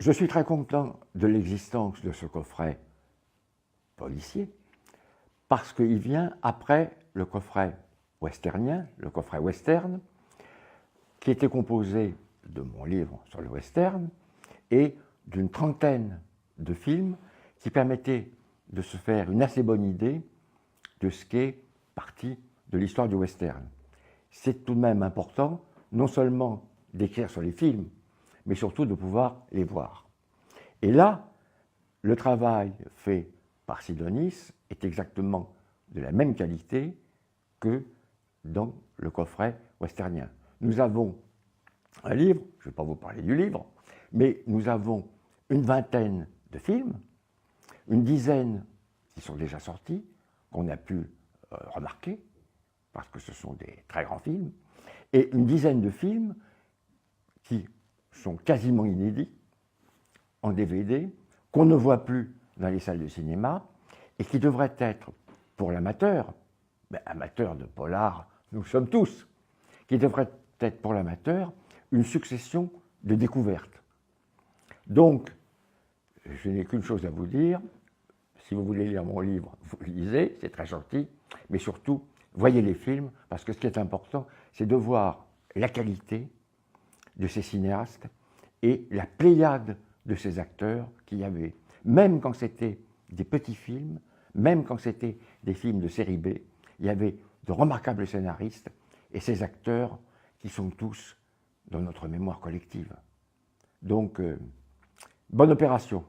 Je suis très content de l'existence de ce coffret policier parce qu'il vient après le coffret westernien, le coffret western, qui était composé de mon livre sur le western et d'une trentaine de films qui permettaient de se faire une assez bonne idée de ce qu'est partie de l'histoire du western. C'est tout de même important, non seulement d'écrire sur les films, mais surtout de pouvoir les voir. Et là, le travail fait par Sidonis est exactement de la même qualité que dans le coffret westernien. Nous avons un livre, je ne vais pas vous parler du livre, mais nous avons une vingtaine de films, une dizaine qui sont déjà sortis, qu'on a pu remarquer, parce que ce sont des très grands films, et une dizaine de films qui sont quasiment inédits, en DVD, qu'on ne voit plus dans les salles de cinéma, et qui devraient être, pour l'amateur, amateur de polar, nous sommes tous, qui devraient être pour l'amateur une succession de découvertes. Donc, je n'ai qu'une chose à vous dire, si vous voulez lire mon livre, vous le lisez, c'est très gentil, mais surtout, voyez les films, parce que ce qui est important, c'est de voir la qualité de ces cinéastes et la pléiade de ces acteurs qu'il y avait. Même quand c'était des petits films, même quand c'était des films de série B, il y avait de remarquables scénaristes et ces acteurs qui sont tous dans notre mémoire collective. Donc, bonne opération.